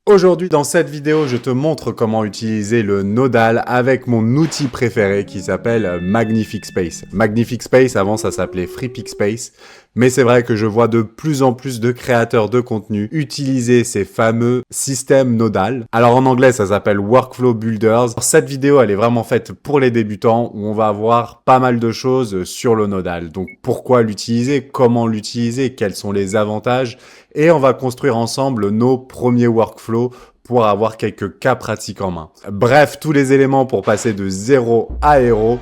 Aujourd'hui, dans cette vidéo, je te montre comment utiliser le nodal avec mon outil préféré qui s'appelle Magnific Space. Magnific Space, avant ça s'appelait FreePicspace, mais c'est vrai que je vois de plus en plus de créateurs de contenu utiliser ces fameux systèmes nodal. Alors en anglais, ça s'appelle Workflow Builders. Cette vidéo, elle est vraiment faite pour les débutants où on va voir pas mal de choses sur le nodal. Donc pourquoi l'utiliser, comment l'utiliser, quels sont les avantages, et on va construire ensemble nos premiers workflows pour avoir quelques cas pratiques en main. Bref, tous les éléments pour passer de 0 à héros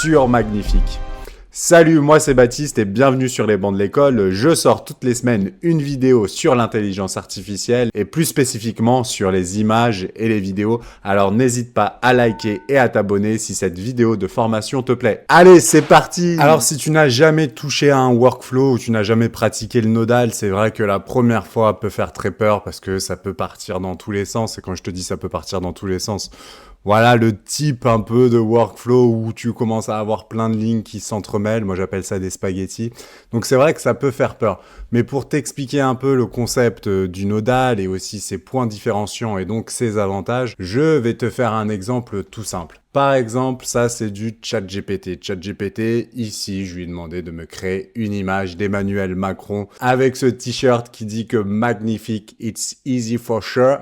sur Magnific. Salut, moi c'est Baptiste et bienvenue sur les bancs de l'école. Je sors toutes les semaines une vidéo sur l'intelligence artificielle et plus spécifiquement sur les images et les vidéos. Alors n'hésite pas à liker et à t'abonner si cette vidéo de formation te plaît. Allez, c'est parti! Alors si tu n'as jamais touché à un workflow ou tu n'as jamais pratiqué le nodal, c'est vrai que la première fois peut faire très peur parce que ça peut partir dans tous les sens. Et quand je te dis ça peut partir dans tous les sens, voilà le type un peu de workflow où tu commences à avoir plein de lignes qui s'entremêlent. Moi, j'appelle ça des spaghettis. Donc, c'est vrai que ça peut faire peur. Mais pour t'expliquer un peu le concept du nodal et aussi ses points différenciants et donc ses avantages, je vais te faire un exemple tout simple. Par exemple, ça, c'est du ChatGPT. ChatGPT, ici, je lui ai demandé de me créer une image d'Emmanuel Macron avec ce t-shirt qui dit que Magnific, it's easy for sure.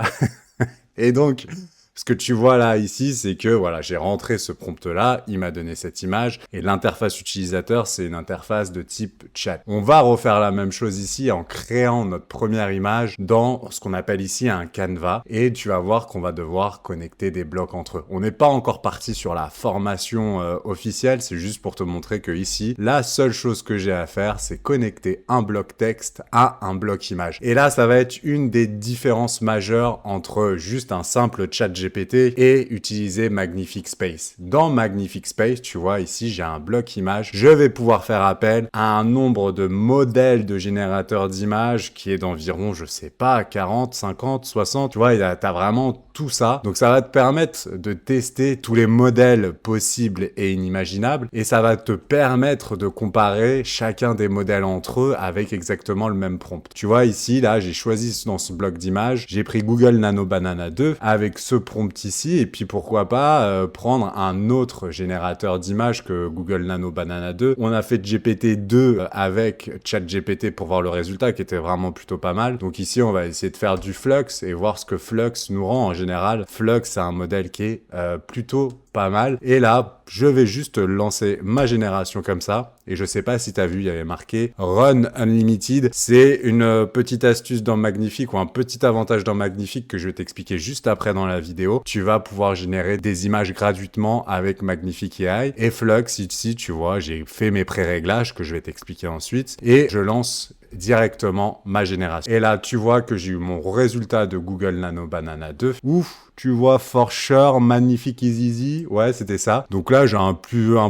Et donc, ce que tu vois là, ici, c'est que voilà, j'ai rentré ce prompt-là, il m'a donné cette image, et l'interface utilisateur, c'est une interface de type chat. On va refaire la même chose ici en créant notre première image dans ce qu'on appelle ici un canevas, et tu vas voir qu'on va devoir connecter des blocs entre eux. On n'est pas encore parti sur la formation officielle, c'est juste pour te montrer que ici, la seule chose que j'ai à faire, c'est connecter un bloc texte à un bloc image. Et là, ça va être une des différences majeures entre juste un simple chat GPT et utiliser Magnific Space. Dans Magnific Space, tu vois, ici, j'ai un bloc image. Je vais pouvoir faire appel à un nombre de modèles de générateurs d'images qui est d'environ, je sais pas, 40, 50, 60. Tu vois, t'as vraiment tout ça. Donc, ça va te permettre de tester tous les modèles possibles et inimaginables et ça va te permettre de comparer chacun des modèles entre eux avec exactement le même prompt. Tu vois, ici, là, j'ai choisi dans ce bloc d'image, j'ai pris Google Nano Banana 2 avec ce prompt ici, et puis pourquoi pas prendre un autre générateur d'images que Google Nano Banana 2. On a fait GPT-2 avec ChatGPT pour voir le résultat qui était vraiment plutôt pas mal. Donc ici, on va essayer de faire du Flux et voir ce que Flux nous rend en général. Flux, c'est un modèle qui est plutôt pas mal. Et là, je vais juste lancer ma génération comme ça. Et je sais pas si tu as vu, il y avait marqué Run Unlimited. C'est une petite astuce dans Magnific ou un petit avantage dans Magnific que je vais t'expliquer juste après dans la vidéo. Tu vas pouvoir générer des images gratuitement avec Magnific AI. Et Flux, ici, tu vois, j'ai fait mes pré-réglages que je vais t'expliquer ensuite. Et je lance directement ma génération. Et là, tu vois que j'ai eu mon résultat de Google Nano Banana 2. Ouf, tu vois, for sure, Magnific is easy. Ouais, c'était ça. Donc là, j'ai un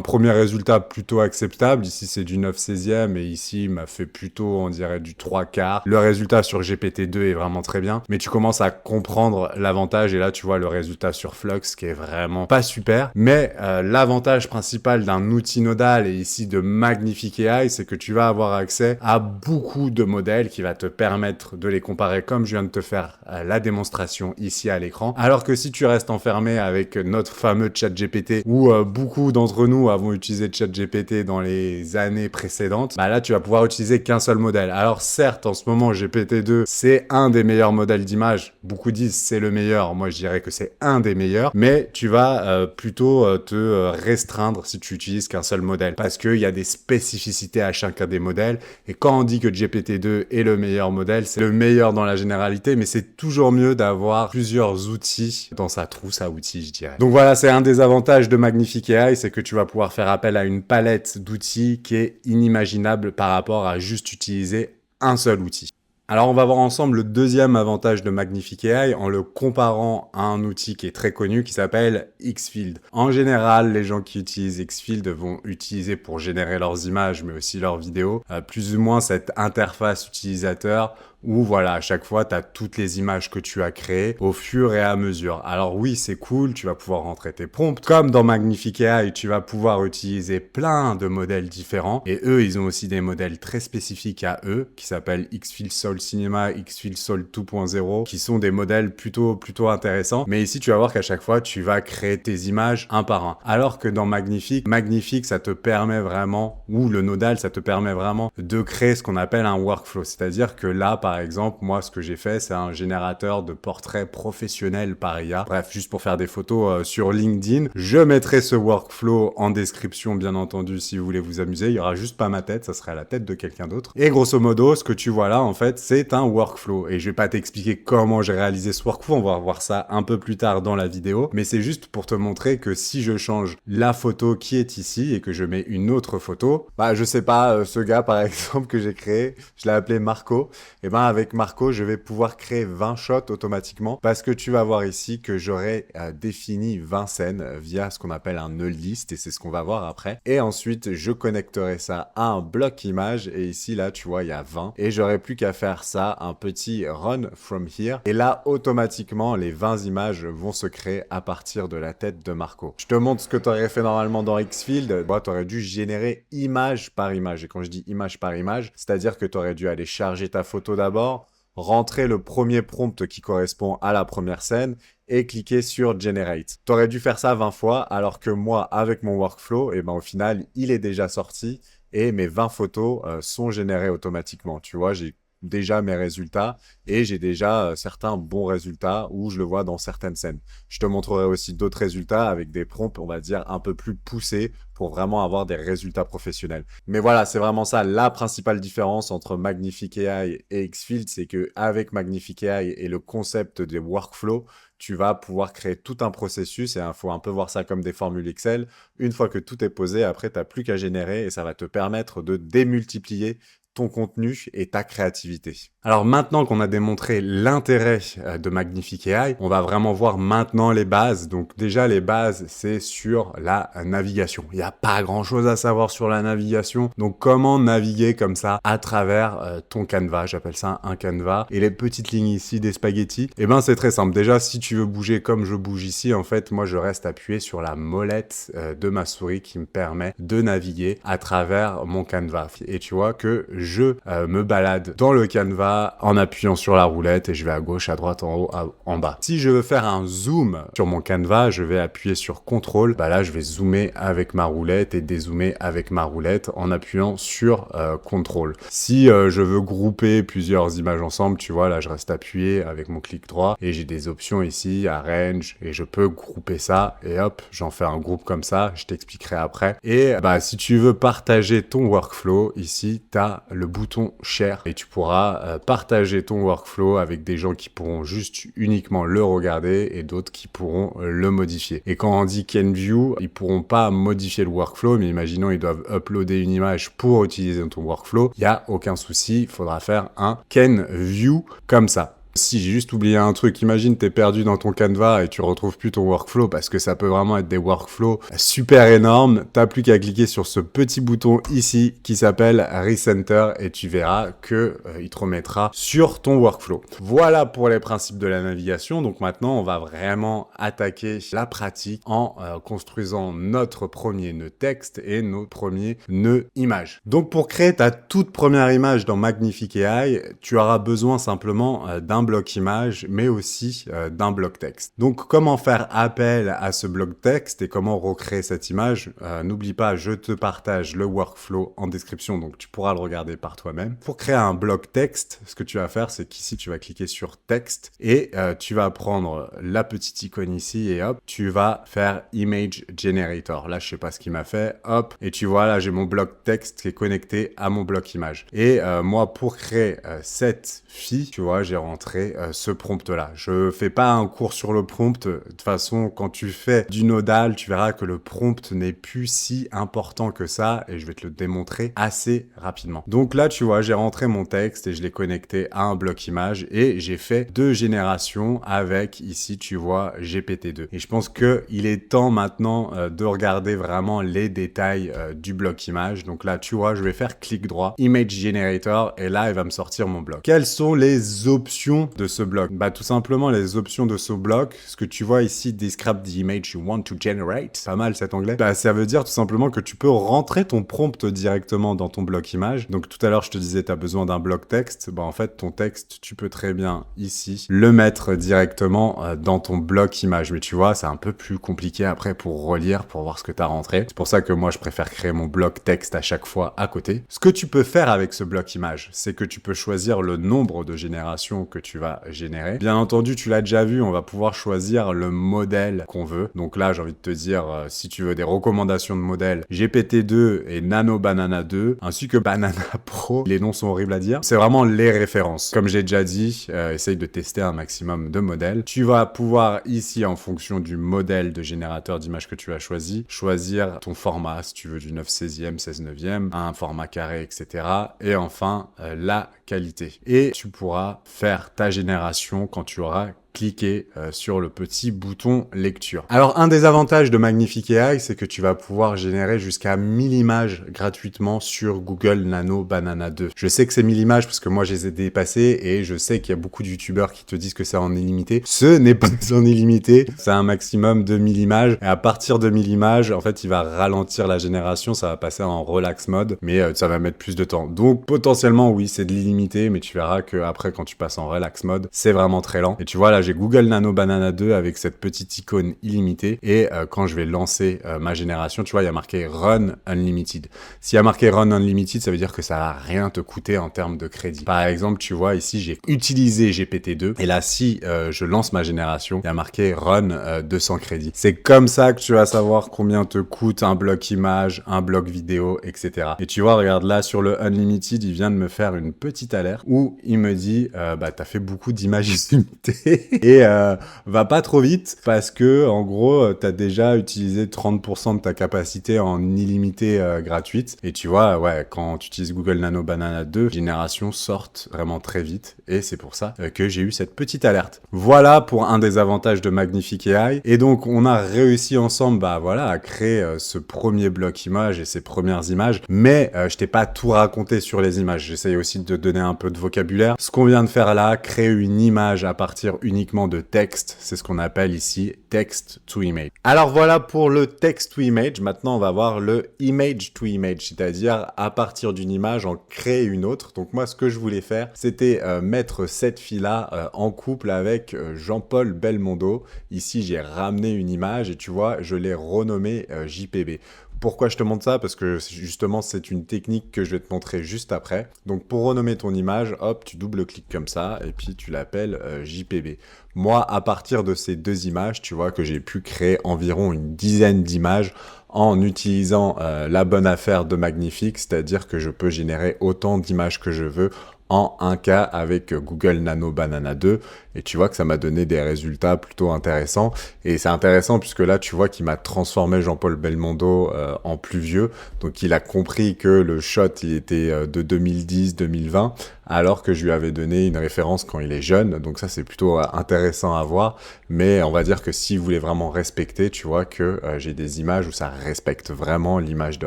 premier résultat plutôt acceptable. Ici, c'est du 9/16e et ici, il m'a fait plutôt, on dirait, du 3/4. Le résultat sur GPT-2 est vraiment très bien. Mais tu commences à comprendre l'avantage et là, tu vois le résultat sur Flux qui est vraiment pas super. Mais l'avantage principal d'un outil nodal et ici de Magnific AI, c'est que tu vas avoir accès à beaucoup de modèles qui va te permettre de les comparer comme je viens de te faire la démonstration ici à l'écran. Alors que si tu restes enfermé avec notre fameux ChatGPT où beaucoup d'entre nous avons utilisé ChatGPT dans les années précédentes, bah là tu vas pouvoir utiliser qu'un seul modèle. Alors certes, en ce moment GPT-2 c'est un des meilleurs modèles d'image. Beaucoup disent c'est le meilleur. Moi je dirais que c'est un des meilleurs. Mais tu vas plutôt te restreindre si tu utilises qu'un seul modèle parce qu'il y a des spécificités à chacun des modèles. Et quand on dit que GPT-2 est le meilleur modèle, c'est le meilleur dans la généralité, mais c'est toujours mieux d'avoir plusieurs outils dans sa trousse à outils, je dirais. Donc voilà, c'est un des avantages de Magnific AI, c'est que tu vas pouvoir faire appel à une palette d'outils qui est inimaginable par rapport à juste utiliser un seul outil. Alors on va voir ensemble le deuxième avantage de Magnific AI en le comparant à un outil qui est très connu qui s'appelle Xfield. En général, les gens qui utilisent Xfield vont utiliser pour générer leurs images mais aussi leurs vidéos plus ou moins cette interface utilisateur où voilà, à chaque fois, tu as toutes les images que tu as créées au fur et à mesure. Alors oui, c'est cool, tu vas pouvoir rentrer tes prompts. Comme dans Magnifique AI, tu vas pouvoir utiliser plein de modèles différents. Et eux, ils ont aussi des modèles très spécifiques à eux, qui s'appellent Xfil Sol Cinema, Xfil Sol 2.0, qui sont des modèles plutôt intéressants. Mais ici, tu vas voir qu'à chaque fois, tu vas créer tes images un par un. Alors que dans Magnifique, ça te permet vraiment, ou le nodal, ça te permet vraiment de créer ce qu'on appelle un workflow. C'est-à-dire que là, par exemple, moi, ce que j'ai fait, c'est un générateur de portraits professionnels par IA. Bref, juste pour faire des photos sur LinkedIn. Je mettrai ce workflow en description, bien entendu, si vous voulez vous amuser. Il y aura juste pas ma tête, ça serait à la tête de quelqu'un d'autre. Et grosso modo, ce que tu vois là, en fait, c'est un workflow. Et je vais pas t'expliquer comment j'ai réalisé ce workflow, on va voir ça un peu plus tard dans la vidéo. Mais c'est juste pour te montrer que si je change la photo qui est ici et que je mets une autre photo, bah je sais pas, ce gars par exemple que j'ai créé, je l'ai appelé Marco. Et ben avec Marco, je vais pouvoir créer 20 shots automatiquement parce que tu vas voir ici que j'aurai défini 20 scènes via ce qu'on appelle un null list et c'est ce qu'on va voir après. Et ensuite, je connecterai ça à un bloc image et ici, là, tu vois, il y a 20 et j'aurai plus qu'à faire ça, un petit run from here. Et là, automatiquement, les 20 images vont se créer à partir de la tête de Marco. Je te montre ce que tu aurais fait normalement dans Xfield. Tu aurais dû générer image par image. Et quand je dis image par image, c'est-à-dire que tu aurais dû aller charger ta photo d'abord, rentrer le premier prompt qui correspond à la première scène et cliquer sur Generate. Tu aurais dû faire ça 20 fois, alors que moi, avec mon workflow, et ben au final, il est déjà sorti et mes 20 photos sont générées automatiquement. Tu vois, j'ai déjà mes résultats et j'ai déjà certains bons résultats où je le vois dans certaines scènes. Je te montrerai aussi d'autres résultats avec des prompts, on va dire, un peu plus poussés pour vraiment avoir des résultats professionnels. Mais voilà, c'est vraiment ça la principale différence entre Magnifique AI et Xfield, c'est que avec Magnifique AI et le concept des workflows, tu vas pouvoir créer tout un processus et il faut un peu voir ça comme des formules Excel. Une fois que tout est posé, après, tu n'as plus qu'à générer et ça va te permettre de démultiplier ton contenu et ta créativité. Alors maintenant qu'on a démontré l'intérêt de Magnifique AI, on va vraiment voir maintenant les bases. Donc déjà les bases, c'est sur la navigation. Il n'y a pas grand chose à savoir sur la navigation. Donc comment naviguer comme ça à travers ton canevas, j'appelle ça un canevas. Et les petites lignes ici des spaghettis, eh ben c'est très simple. Déjà si tu veux bouger comme je bouge ici, en fait moi je reste appuyé sur la molette de ma souris qui me permet de naviguer à travers mon canevas. Et tu vois que je me balade dans le canevas en appuyant sur la roulette et je vais à gauche, à droite, en haut, en bas. Si je veux faire un zoom sur mon canevas, je vais appuyer sur CTRL. Bah là, je vais zoomer avec ma roulette et dézoomer avec ma roulette en appuyant sur CTRL. Si je veux grouper plusieurs images ensemble, tu vois, là, je reste appuyé avec mon clic droit et j'ai des options ici, Arrange, et je peux grouper ça et hop, j'en fais un groupe comme ça, je t'expliquerai après. Et bah, si tu veux partager ton workflow, ici, tu as le bouton Share et tu pourras partager ton workflow avec des gens qui pourront juste uniquement le regarder et d'autres qui pourront le modifier. Et quand on dit Can View, ils pourront pas modifier le workflow, mais imaginons ils doivent uploader une image pour utiliser ton workflow, il n'y a aucun souci, il faudra faire un Can View comme ça. Si j'ai juste oublié un truc, imagine t'es perdu dans ton canevas et tu retrouves plus ton workflow parce que ça peut vraiment être des workflows super énormes. T'as plus qu'à cliquer sur ce petit bouton ici qui s'appelle Recenter et tu verras que il te remettra sur ton workflow. Voilà pour les principes de la navigation. Donc maintenant, on va vraiment attaquer la pratique en construisant notre premier nœud texte et notre premier nœud image. Donc pour créer ta toute première image dans Magnifique AI, tu auras besoin simplement d'un bloc image, mais aussi d'un bloc texte. Donc, comment faire appel à ce bloc texte et comment recréer cette image? N'oublie pas, je te partage le workflow en description, donc tu pourras le regarder par toi-même. Pour créer un bloc texte, ce que tu vas faire, c'est qu'ici, tu vas cliquer sur texte et tu vas prendre la petite icône ici et hop, tu vas faire Image Generator. Là, je sais pas ce qu'il m'a fait, hop, et tu vois, là, j'ai mon bloc texte qui est connecté à mon bloc image. Et moi, pour créer cette fille, tu vois, j'ai rentré montrer ce prompt-là. Je fais pas un cours sur le prompt. De toute façon, quand tu fais du nodal, tu verras que le prompt n'est plus si important que ça et je vais te le démontrer assez rapidement. Donc là, tu vois, j'ai rentré mon texte et je l'ai connecté à un bloc image et j'ai fait 2 générations avec, ici, tu vois, GPT-2. Et je pense qu'il est temps maintenant de regarder vraiment les détails du bloc image. Donc là, tu vois, je vais faire clic droit, Image Generator, et là, il va me sortir mon bloc. Quelles sont les options de ce bloc? Bah, tout simplement, les options de ce bloc, ce que tu vois ici, describe the image you want to generate. Pas mal cet anglais. Bah, ça veut dire tout simplement que tu peux rentrer ton prompt directement dans ton bloc image. Donc tout à l'heure, je te disais, tu as besoin d'un bloc texte. Bah, en fait, ton texte, tu peux très bien ici le mettre directement dans ton bloc image. Mais tu vois, c'est un peu plus compliqué après pour relire, pour voir ce que tu as rentré. C'est pour ça que moi, je préfère créer mon bloc texte à chaque fois à côté. Ce que tu peux faire avec ce bloc image, c'est que tu peux choisir le nombre de générations que tu vas générer. Bien entendu, tu l'as déjà vu, on va pouvoir choisir le modèle qu'on veut. Donc là, j'ai envie de te dire, si tu veux des recommandations de modèles, GPT-2 et Nano Banana 2, ainsi que Banana Pro. Les noms sont horribles à dire. C'est vraiment les références. Comme j'ai déjà dit, essaye de tester un maximum de modèles. Tu vas pouvoir ici, en fonction du modèle de générateur d'image que tu as choisi, choisir ton format, si tu veux du 9/16e, 16/9e, un format carré, etc. Et enfin, la qualité. Et tu pourras faire ta génération quand tu auras cliquer sur le petit bouton lecture. Alors, un des avantages de Magnifique AI, c'est que tu vas pouvoir générer jusqu'à 1000 images gratuitement sur Google Nano Banana 2. Je sais que c'est 1000 images parce que moi, je les ai dépassées et je sais qu'il y a beaucoup de youtubeurs qui te disent que c'est en illimité. Ce n'est pas en illimité. C'est un maximum de 1000 images. Et à partir de 1000 images, en fait, il va ralentir la génération. Ça va passer en relax mode, mais ça va mettre plus de temps. Donc, potentiellement, oui, c'est de l'illimité, mais tu verras que après, quand tu passes en relax mode, c'est vraiment très lent. Et tu vois, là, j'ai Google Nano Banana 2 avec cette petite icône illimitée et quand je vais lancer ma génération, tu vois, il y a marqué Run Unlimited. S'il y a marqué Run Unlimited, ça veut dire que ça va rien te coûter en termes de crédit. Par exemple, tu vois, ici, j'ai utilisé GPT-2 et là, si je lance ma génération, il y a marqué Run 200 crédits. C'est comme ça que tu vas savoir combien te coûte un bloc image, un bloc vidéo, etc. Et tu vois, regarde là, sur le Unlimited, il vient de me faire une petite alerte où il me dit, bah, t'as fait beaucoup d'images illimitées. Et va pas trop vite parce que en gros t'as déjà utilisé 30% de ta capacité en illimité gratuite et tu vois ouais quand tu utilises Google Nano Banana 2 générations sortent vraiment très vite et c'est pour ça que j'ai eu cette petite alerte. Voilà pour un des avantages de Magnifique AI et donc on a réussi ensemble bah voilà à créer ce premier bloc image et ces premières images mais je t'ai pas tout raconté sur les images, j'essaye aussi de te donner un peu de vocabulaire. Ce qu'on vient de faire là, créer une image à partir uniquement de texte, c'est ce qu'on appelle ici text to image. Alors voilà pour le text to image, maintenant on va voir le image to image, c'est-à-dire à partir d'une image en créer une autre. Donc moi ce que je voulais faire, c'était mettre cette fille-là en couple avec Jean-Paul Belmondo. Ici j'ai ramené une image et tu vois, je l'ai renommée JPB. Pourquoi je te montre ça? Parce que justement, c'est une technique que je vais te montrer juste après. Donc, pour renommer ton image, hop, tu double-cliques comme ça et puis tu l'appelles JPB. Moi, à partir de ces 2 images, tu vois que j'ai pu créer environ une dizaine d'images en utilisant la bonne affaire de Magnifique, c'est-à-dire que je peux générer autant d'images que je veux en un cas avec Google Nano Banana 2 et tu vois que ça m'a donné des résultats plutôt intéressants et c'est intéressant puisque là tu vois qu'il m'a transformé Jean-Paul Belmondo en plus vieux, donc il a compris que le shot il était de 2010-2020 alors que je lui avais donné une référence quand il est jeune, donc ça c'est plutôt intéressant à voir, mais on va dire que si vous voulez vraiment respecter, tu vois que j'ai des images où ça respecte vraiment l'image de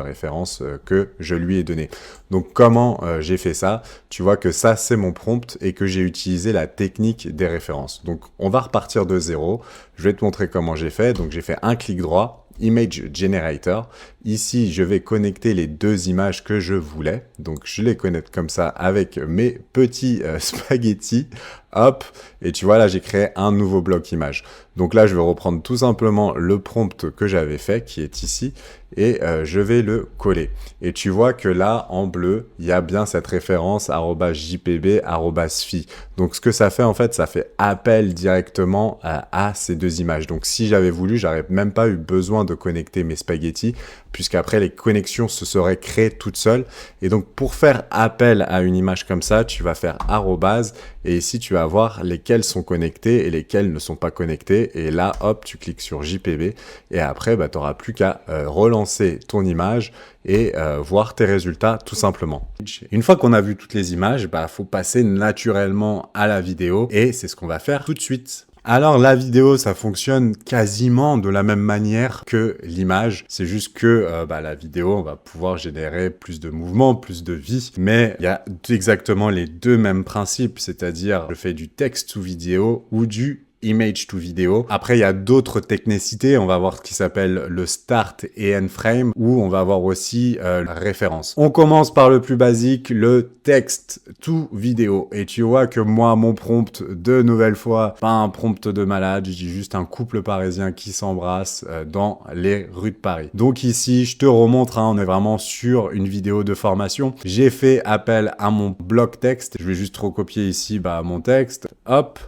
référence que je lui ai donnée. Donc comment j'ai fait ça? Tu vois que ça c'est mon prompt et que j'ai utilisé la technique des références. Donc on va repartir de zéro, je vais te montrer comment j'ai fait. Donc j'ai fait un clic droit, Image Generator. Ici, je vais connecter les 2 images que je voulais. Donc, je les connecte comme ça avec mes petits spaghettis. Hop. Et tu vois, là, j'ai créé un nouveau bloc image. Donc là, je vais reprendre tout simplement le prompt que j'avais fait, qui est ici. Et je vais le coller. Et tu vois que là, en bleu, il y a bien cette référence @jpb @fi. Donc, ce que ça fait, en fait, ça fait appel directement à ces 2 images. Donc, si j'avais voulu, j'aurais même pas eu besoin besoin de connecter mes spaghettis, puisqu'après les connexions se seraient créées toutes seules. Et donc pour faire appel à une image comme ça, tu vas faire arrobase, et ici tu vas voir lesquels sont connectés et lesquels ne sont pas connectés. Et là, hop, tu cliques sur JPB, et après, tu n'auras plus qu'à relancer ton image et voir tes résultats tout simplement. Une fois qu'on a vu toutes les images, faut passer naturellement à la vidéo, et c'est ce qu'on va faire tout de suite. Alors la vidéo, ça fonctionne quasiment de la même manière que l'image. C'est juste que la vidéo, on va pouvoir générer plus de mouvement, plus de vie. Mais il y a exactement les deux mêmes principes, c'est-à-dire je fais du texte to vidéo ou du image to vidéo. Après, il y a d'autres technicités. On va voir ce qui s'appelle le start et end frame, où on va avoir aussi la référence. On commence par le plus basique, le texte to vidéo. Et tu vois que moi, mon prompt, de nouvelle fois, pas un prompt de malade, je dis juste un couple parisien qui s'embrasse dans les rues de Paris. Donc ici, je te remontre, on est vraiment sur une vidéo de formation. J'ai fait appel à mon bloc texte. Je vais juste recopier ici mon texte. Hop.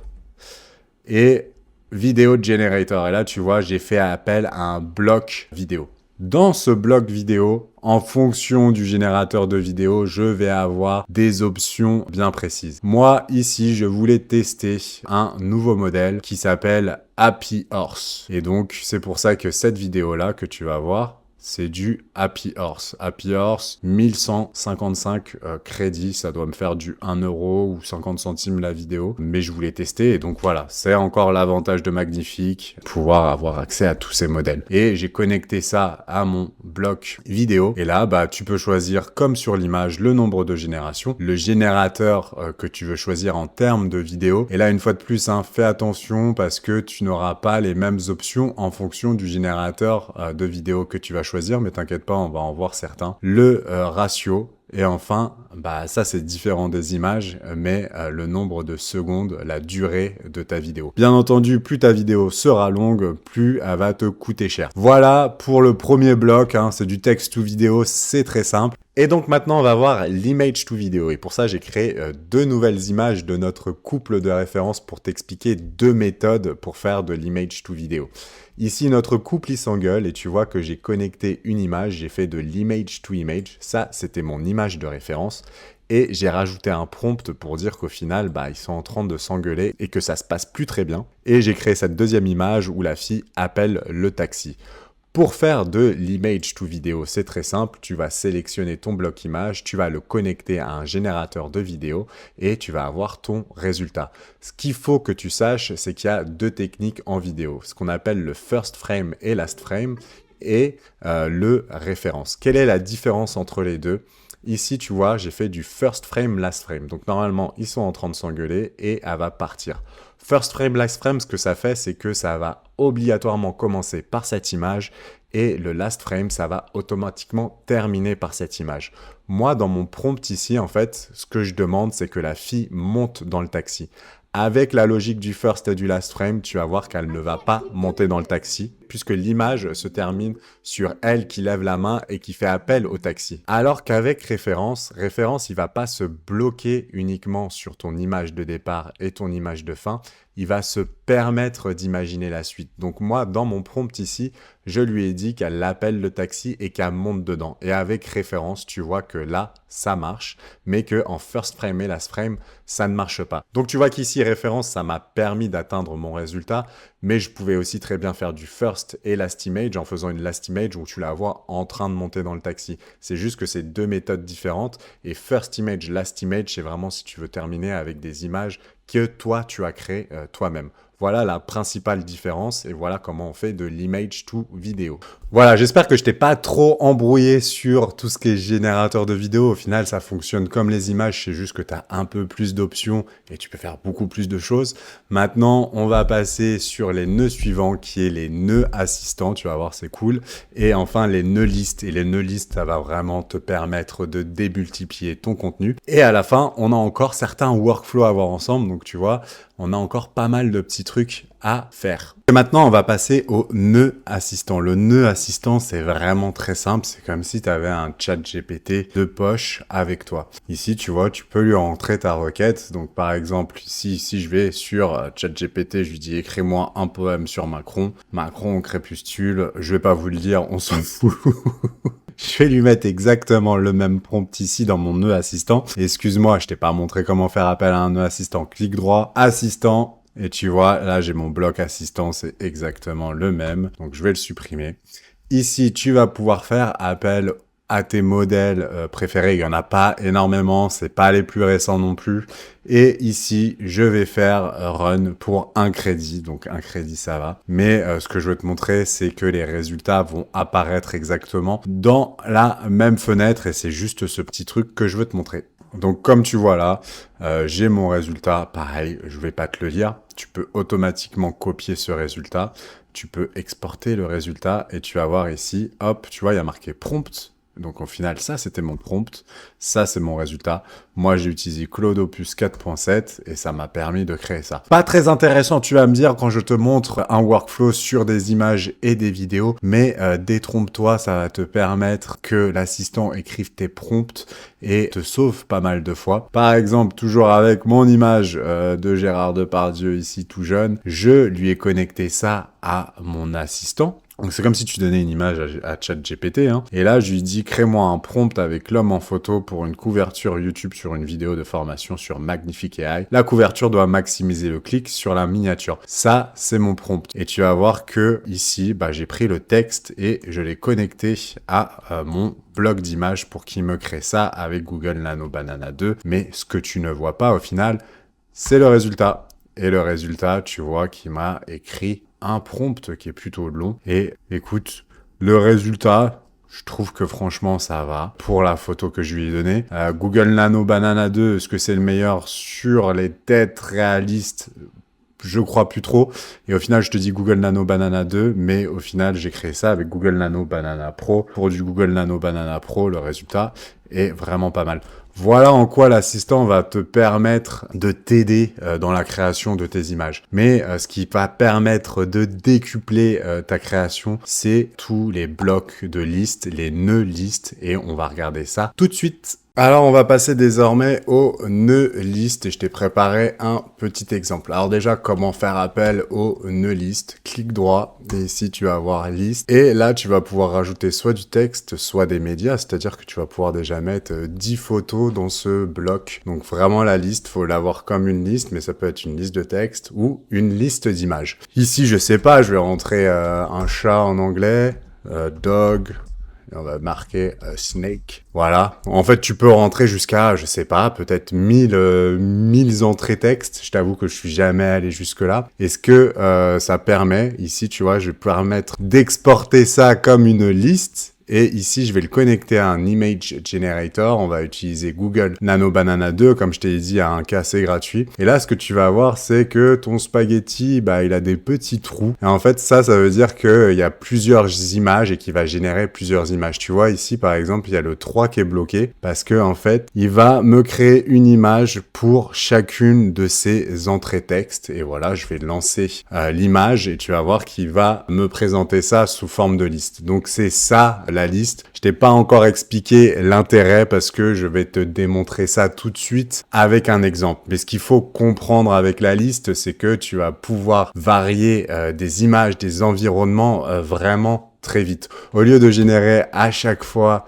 Et vidéo generator. Et là, tu vois, j'ai fait appel à un bloc vidéo. Dans ce bloc vidéo, en fonction du générateur de vidéo, je vais avoir des options bien précises. Moi, ici, je voulais tester un nouveau modèle qui s'appelle Happy Horse. Et donc, c'est pour ça que cette vidéo-là que tu vas voir, c'est du Happy Horse. Happy Horse, 1155 crédits, ça doit me faire du 1 euro ou 50 centimes la vidéo. Mais je voulais tester et donc voilà, c'est encore l'avantage de Magnifique, pouvoir avoir accès à tous ces modèles. Et j'ai connecté ça à mon bloc vidéo. Et là, tu peux choisir, comme sur l'image, le nombre de générations, le générateur que tu veux choisir en termes de vidéo. Et là, une fois de plus, fais attention parce que tu n'auras pas les mêmes options en fonction du générateur de vidéo que tu vas choisir, mais t'inquiète pas, on va en voir certains. Le ratio, et enfin, ça c'est différent des images, mais le nombre de secondes, la durée de ta vidéo. Bien entendu, plus ta vidéo sera longue, plus elle va te coûter cher. Voilà pour le premier bloc, c'est du texte to vidéo, c'est très simple. Et donc maintenant, on va voir l'image to vidéo. Et pour ça, j'ai créé deux nouvelles images de notre couple de référence pour t'expliquer deux méthodes pour faire de l'image to vidéo. Ici, notre couple, il s'engueule et tu vois que j'ai connecté une image, j'ai fait de l'image to image. Ça, c'était mon image de référence. Et j'ai rajouté un prompt pour dire qu'au final, ils sont en train de s'engueuler et que ça se passe plus très bien. Et j'ai créé cette deuxième image où la fille appelle le taxi. Pour faire de l'image to vidéo, c'est très simple. Tu vas sélectionner ton bloc image, tu vas le connecter à un générateur de vidéo et tu vas avoir ton résultat. Ce qu'il faut que tu saches, c'est qu'il y a deux techniques en vidéo. Ce qu'on appelle le first frame et last frame et le référence. Quelle est la différence entre les deux ? Ici, tu vois, j'ai fait du first frame, last frame. Donc normalement, ils sont en train de s'engueuler et elle va partir. First frame, last frame, ce que ça fait, c'est que ça va obligatoirement commencer par cette image et le last frame, ça va automatiquement terminer par cette image. Moi, dans mon prompt ici, en fait, ce que je demande, c'est que la fille monte dans le taxi. Avec la logique du first et du last frame, tu vas voir qu'elle ne va pas monter dans le taxi, puisque l'image se termine sur elle qui lève la main et qui fait appel au taxi. Alors qu'avec référence, il va pas se bloquer uniquement sur ton image de départ et ton image de fin, il va se permettre d'imaginer la suite. Donc moi, dans mon prompt ici, je lui ai dit qu'elle appelle le taxi et qu'elle monte dedans. Et avec référence, tu vois que là, ça marche, mais que en first frame et last frame, ça ne marche pas. Donc tu vois qu'ici, référence, ça m'a permis d'atteindre mon résultat, mais je pouvais aussi très bien faire du first et last image en faisant une last image où tu la vois en train de monter dans le taxi. C'est juste que c'est deux méthodes différentes et first image, last image, c'est vraiment si tu veux terminer avec des images que toi, tu as créées toi-même. Voilà la principale différence et voilà comment on fait de l'image to vidéo. Voilà, j'espère que je t'ai pas trop embrouillé sur tout ce qui est générateur de vidéo. Au final, ça fonctionne comme les images, c'est juste que tu as un peu plus d'options et tu peux faire beaucoup plus de choses. Maintenant, on va passer sur les nœuds suivants qui est les nœuds assistants. Tu vas voir, c'est cool. Et enfin, les nœuds listes. Et les nœuds listes, ça va vraiment te permettre de démultiplier ton contenu. Et à la fin, on a encore certains workflows à voir ensemble. Donc tu vois, on a encore pas mal de petits trucs à faire. Et maintenant, on va passer au nœud assistant. Le nœud assistant, c'est vraiment très simple. C'est comme si tu avais un chat GPT de poche avec toi. Ici, tu vois, tu peux lui rentrer ta requête. Donc par exemple, ici, si je vais sur chat GPT, je lui dis écris-moi un poème sur Macron. Macron, crépuscule. Je vais pas vous le dire, on s'en fout. Je vais lui mettre exactement le même prompt ici dans mon nœud assistant. Excuse-moi, je t'ai pas montré comment faire appel à un nœud assistant. Clic droit, assistant. Et tu vois, là, j'ai mon bloc assistant, c'est exactement le même. Donc, je vais le supprimer. Ici, tu vas pouvoir faire appel à tes modèles préférés. Il y en a pas énormément, c'est pas les plus récents non plus. Et ici, je vais faire run pour un crédit. Donc, un crédit, ça va. Mais ce que je veux te montrer, c'est que les résultats vont apparaître exactement dans la même fenêtre. Et c'est juste ce petit truc que je veux te montrer. Donc, comme tu vois là, j'ai mon résultat. Pareil, je vais pas te le lire. Tu peux automatiquement copier ce résultat. Tu peux exporter le résultat et tu vas voir ici, hop, tu vois, il y a marqué prompt. Donc au final, ça c'était mon prompt, ça c'est mon résultat. Moi j'ai utilisé Claude Opus 4.7 et ça m'a permis de créer ça. Pas très intéressant, tu vas me dire, quand je te montre un workflow sur des images et des vidéos, mais détrompe-toi, ça va te permettre que l'assistant écrive tes prompts et te sauve pas mal de fois. Par exemple, toujours avec mon image de Gérard Depardieu ici tout jeune, je lui ai connecté ça à mon assistant. Donc c'est comme si tu donnais une image à ChatGPT, hein. Et là, je lui dis, crée-moi un prompt avec l'homme en photo pour une couverture YouTube sur une vidéo de formation sur Magnifique AI. La couverture doit maximiser le clic sur la miniature. Ça, c'est mon prompt. Et tu vas voir que ici, j'ai pris le texte et je l'ai connecté à mon bloc d'images pour qu'il me crée ça avec Google Nano Banana 2. Mais ce que tu ne vois pas au final, c'est le résultat. Et le résultat, tu vois qu'il m'a écrit un prompt qui est plutôt long. Et écoute, le résultat, je trouve que franchement, ça va. Pour la photo que je lui ai donnée, Google Nano Banana 2, est-ce que c'est le meilleur sur les têtes réalistes ? Je crois plus trop. Et au final, je te dis Google Nano Banana 2, mais au final, j'ai créé ça avec Google Nano Banana Pro. Pour du Google Nano Banana Pro, le résultat est vraiment pas mal. Voilà en quoi l'assistant va te permettre de t'aider dans la création de tes images. Mais ce qui va permettre de décupler ta création, c'est tous les blocs de listes, les nœuds listes, et on va regarder ça tout de suite. Alors, on va passer désormais au nœud liste et je t'ai préparé un petit exemple. Alors déjà, comment faire appel au nœud liste? Clic droit et ici, tu vas avoir liste. Et là, tu vas pouvoir rajouter soit du texte, soit des médias, c'est-à-dire que tu vas pouvoir déjà mettre 10 photos dans ce bloc. Donc vraiment, la liste, faut l'avoir comme une liste, mais ça peut être une liste de texte ou une liste d'images. Ici, je sais pas, je vais rentrer un chat en anglais, dog. On va marquer snake. Voilà. En fait, tu peux rentrer jusqu'à, je sais pas, peut-être 1000 entrées texte. Je t'avoue que je suis jamais allé jusque-là. Est-ce que ça permet, ici, tu vois, je vais permettre d'exporter ça comme une liste. Et ici, je vais le connecter à un image generator. On va utiliser Google Nano Banana 2, comme je t'ai dit, à un cas assez gratuit. Et là, ce que tu vas voir, c'est que ton spaghetti, il a des petits trous. Et en fait, ça veut dire qu'il y a plusieurs images et qu'il va générer plusieurs images. Tu vois, ici, par exemple, il y a le 3 qui est bloqué parce que, en fait, il va me créer une image pour chacune de ces entrées texte. Et voilà, je vais lancer l'image et tu vas voir qu'il va me présenter ça sous forme de liste. Donc, c'est ça, la liste. Je t'ai pas encore expliqué l'intérêt parce que je vais te démontrer ça tout de suite avec un exemple. Mais ce qu'il faut comprendre avec la liste, c'est que tu vas pouvoir varier des images, des environnements vraiment très vite. Au lieu de générer à chaque fois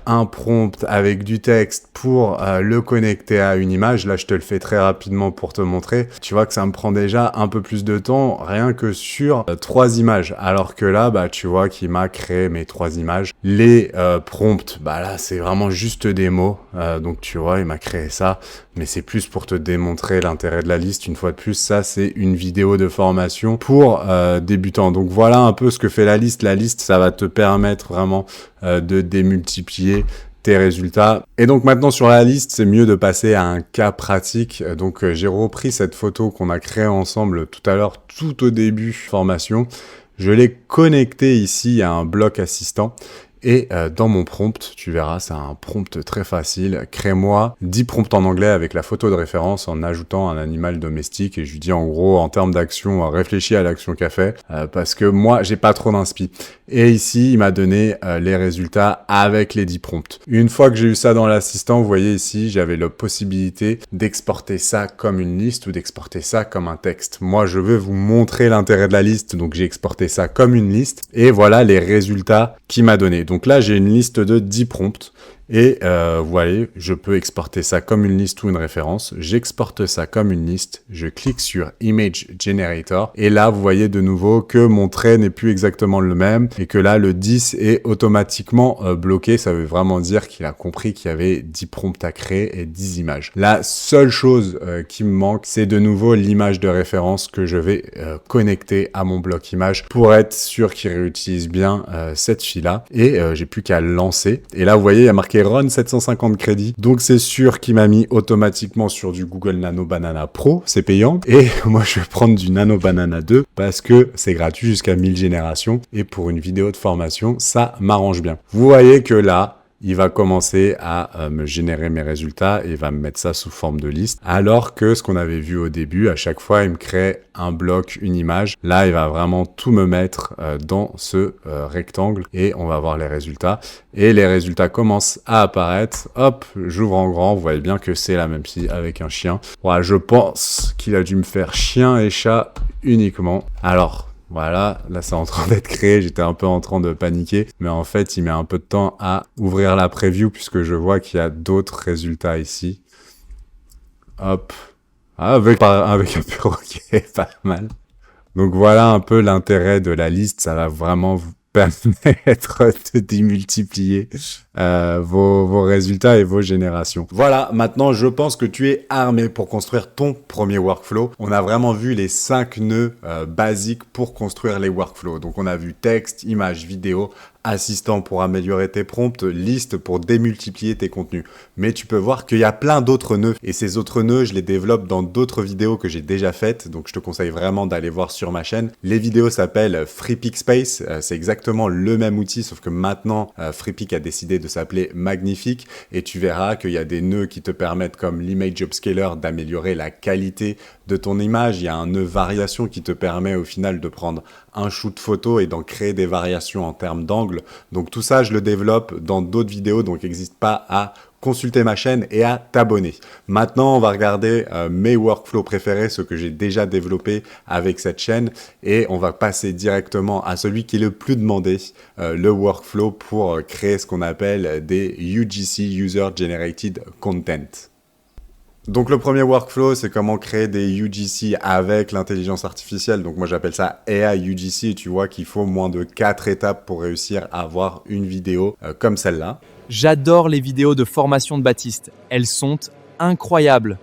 un prompt avec du texte pour le connecter à une image, là je te le fais très rapidement pour te montrer, tu vois que ça me prend déjà un peu plus de temps rien que sur 3 images, alors que là tu vois qu'il m'a créé mes 3 images. Les prompts, là c'est vraiment juste des mots, donc tu vois il m'a créé ça, mais c'est plus pour te démontrer l'intérêt de la liste. Une fois de plus, ça c'est une vidéo de formation pour débutants. Donc voilà un peu ce que fait la liste. La liste, ça va te permettre vraiment de démultiplier tes résultats. Et donc maintenant sur la liste, c'est mieux de passer à un cas pratique. Donc j'ai repris cette photo qu'on a créée ensemble tout à l'heure, tout au début formation. Je l'ai connectée ici à un bloc assistant. Et dans mon prompt, tu verras, c'est un prompt très facile. Crée-moi 10 prompts en anglais avec la photo de référence en ajoutant un animal domestique. Et je lui dis en gros, en termes d'action, réfléchis à l'action qu'a fait parce que moi, j'ai pas trop d'inspi. Et ici, il m'a donné les résultats avec les 10 prompts. Une fois que j'ai eu ça dans l'assistant, vous voyez ici, j'avais la possibilité d'exporter ça comme une liste ou d'exporter ça comme un texte. Moi, je veux vous montrer l'intérêt de la liste, donc j'ai exporté ça comme une liste. Et voilà les résultats qu'il m'a donné. Donc là, j'ai une liste de 10 prompts. Et vous voyez, je peux exporter ça comme une liste ou une référence. J'exporte ça comme une liste. Je clique sur Image Generator. Et là, vous voyez de nouveau que mon trait n'est plus exactement le même. Et que là, le 10 est automatiquement bloqué. Ça veut vraiment dire qu'il a compris qu'il y avait 10 prompts à créer et 10 images. La seule chose qui me manque, c'est de nouveau l'image de référence que je vais connecter à mon bloc image pour être sûr qu'il réutilise bien cette fille-là. Et j'ai plus qu'à lancer. Et là, vous voyez, il y a marqué Run 750 crédits. Donc c'est sûr qu'il m'a mis automatiquement sur du Google Nano Banana Pro, c'est payant. Et moi je vais prendre du Nano Banana 2 parce que c'est gratuit jusqu'à 1000 générations. Et pour une vidéo de formation, ça m'arrange bien. Vous voyez que là, il va commencer à me générer mes résultats et il va me mettre ça sous forme de liste. Alors que ce qu'on avait vu au début, à chaque fois, il me crée un bloc, une image. Là, il va vraiment tout me mettre dans ce rectangle et on va voir les résultats. Et les résultats commencent à apparaître. Hop, j'ouvre en grand. Vous voyez bien que c'est la même fille avec un chien. Voilà, je pense qu'il a dû me faire chien et chat uniquement. Alors, voilà, là c'est en train d'être créé, j'étais un peu en train de paniquer, mais en fait il met un peu de temps à ouvrir la preview puisque je vois qu'il y a d'autres résultats ici. Hop, avec un perroquet, pas mal. Donc voilà un peu l'intérêt de la liste, ça va vraiment vous permettre de démultiplier vos résultats et vos générations. Voilà, maintenant je pense que tu es armé pour construire ton premier workflow. On a vraiment vu les 5 nœuds basiques pour construire les workflows. Donc on a vu texte, image, vidéo, assistant pour améliorer tes prompts, liste pour démultiplier tes contenus. Mais tu peux voir qu'il y a plein d'autres nœuds. Et ces autres nœuds, je les développe dans d'autres vidéos que j'ai déjà faites. Donc je te conseille vraiment d'aller voir sur ma chaîne. Les vidéos s'appellent FreePic Space. C'est exactement le même outil, sauf que maintenant, FreePic a décidé de s'appeler Magnifique. Et tu verras qu'il y a des nœuds qui te permettent, comme l'Image Upscaler, d'améliorer la qualité de ton image. Il y a un nœud variation qui te permet au final de prendre un shoot photo et d'en créer des variations en termes d'angle. Donc tout ça, je le développe dans d'autres vidéos, donc n'hésite pas à consulter ma chaîne et à t'abonner. Maintenant, on va regarder mes workflows préférés, ceux que j'ai déjà développés avec cette chaîne, et on va passer directement à celui qui est le plus demandé, le workflow pour créer ce qu'on appelle des UGC, User Generated Content. Donc le premier workflow, c'est comment créer des UGC avec l'intelligence artificielle. Donc moi j'appelle ça AI UGC et tu vois qu'il faut moins de 4 étapes pour réussir à avoir une vidéo comme celle-là. J'adore les vidéos de formation de Baptiste. Elles sont incroyables.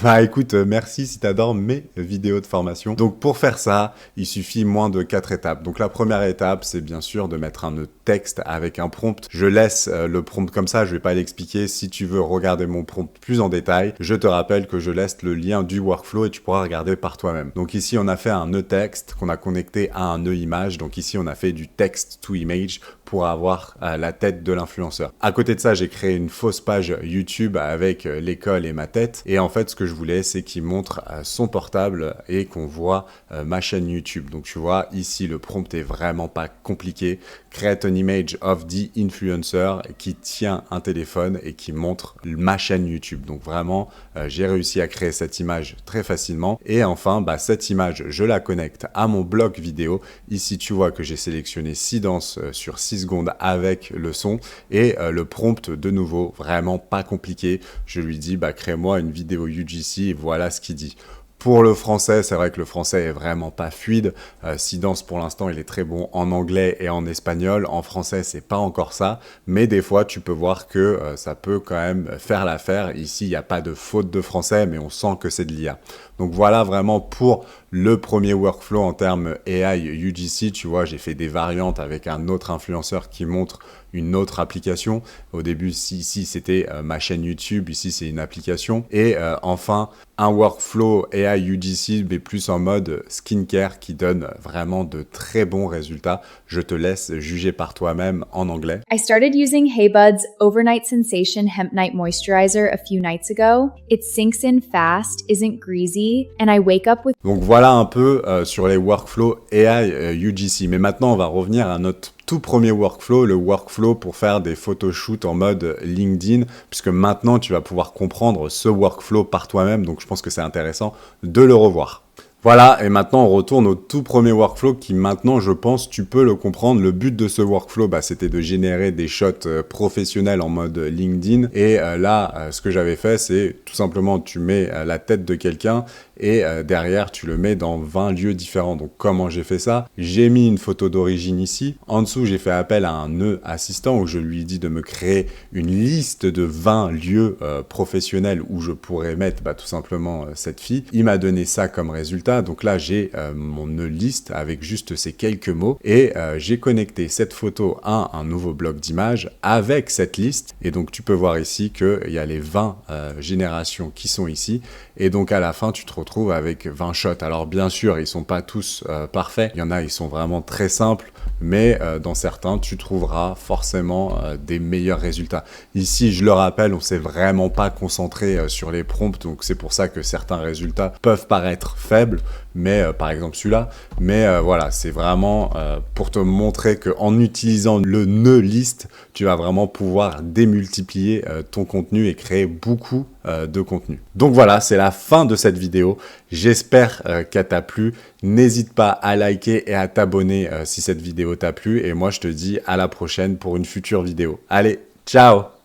Bah écoute, merci si t'adores mes vidéos de formation. Donc pour faire ça, il suffit moins de 4 étapes. Donc la première étape, c'est bien sûr de mettre un texte avec un prompt. Je laisse le prompt comme ça, je vais pas l'expliquer. Si tu veux regarder mon prompt plus en détail, je te rappelle que je laisse le lien du workflow et tu pourras regarder par toi-même. Donc ici, on a fait un nœud texte qu'on a connecté à un nœud image. Donc ici, on a fait du text to image pour avoir la tête de l'influenceur. À côté de ça, j'ai créé une fausse page YouTube avec l'école et ma tête. Et en fait, ce que je voulais, c'est qu'il montre son portable et qu'on voit ma chaîne YouTube. Donc tu vois, ici, le prompt est vraiment pas compliqué. Create an image of the influencer qui tient un téléphone et qui montre ma chaîne YouTube. Donc vraiment, j'ai réussi à créer cette image très facilement. Et enfin, cette image, je la connecte à mon bloc vidéo. Ici, tu vois que j'ai sélectionné 6 danses sur 6 secondes avec le son. Et le prompt, de nouveau, vraiment pas compliqué. Je lui dis, crée-moi une vidéo UGC et voilà ce qu'il dit. Pour le français, c'est vrai que le français est vraiment pas fluide. Sidance, pour l'instant, il est très bon en anglais et en espagnol. En français, c'est pas encore ça. Mais des fois, tu peux voir que ça peut quand même faire l'affaire. Ici, il n'y a pas de faute de français, mais on sent que c'est de l'IA. Donc voilà vraiment pour le premier workflow en termes AI UGC. Tu vois, j'ai fait des variantes avec un autre influenceur qui montre une autre application. Au début, ici, c'était ma chaîne YouTube. Ici, c'est une application. Et enfin, un workflow AI UGC, mais plus en mode skincare qui donne vraiment de très bons résultats. Je te laisse juger par toi-même en anglais. I started using HeyBud's Overnight Sensation Hemp Night Moisturizer a few nights ago. It sinks in fast, isn't greasy, and I wake up with... Donc voilà un peu sur les workflows AI UGC. Mais maintenant, on va revenir à notre tout premier workflow, le workflow pour faire des photoshoots en mode LinkedIn, puisque maintenant tu vas pouvoir comprendre ce workflow par toi-même, donc je pense que c'est intéressant de le revoir. Voilà, et maintenant on retourne au tout premier workflow qui maintenant, je pense, tu peux le comprendre. Le but de ce workflow, c'était de générer des shots professionnels en mode LinkedIn. Et là, ce que j'avais fait, c'est tout simplement, tu mets la tête de quelqu'un et derrière, tu le mets dans 20 lieux différents. Donc comment j'ai fait ça? J'ai mis une photo d'origine ici. En dessous, j'ai fait appel à un nœud assistant où je lui dis de me créer une liste de 20 lieux professionnels où je pourrais mettre tout simplement cette fille. Il m'a donné ça comme résultat. Donc là, j'ai mon liste avec juste ces quelques mots et j'ai connecté cette photo à un nouveau bloc d'images avec cette liste. Et donc, tu peux voir ici qu'il y a les 20 générations qui sont ici. Et donc, à la fin, tu te retrouves avec 20 shots. Alors, bien sûr, ils sont pas tous parfaits. Il y en a, ils sont vraiment très simples. Mais dans certains, tu trouveras forcément des meilleurs résultats. Ici, je le rappelle, on s'est vraiment pas concentré sur les prompts. Donc, c'est pour ça que certains résultats peuvent paraître faibles. Mais par exemple celui-là, mais voilà, c'est vraiment pour te montrer qu'en utilisant le nœud list, tu vas vraiment pouvoir démultiplier ton contenu et créer beaucoup de contenu. Donc voilà, c'est la fin de cette vidéo. J'espère qu'elle t'a plu. N'hésite pas à liker et à t'abonner si cette vidéo t'a plu. Et moi, je te dis à la prochaine pour une future vidéo. Allez, ciao!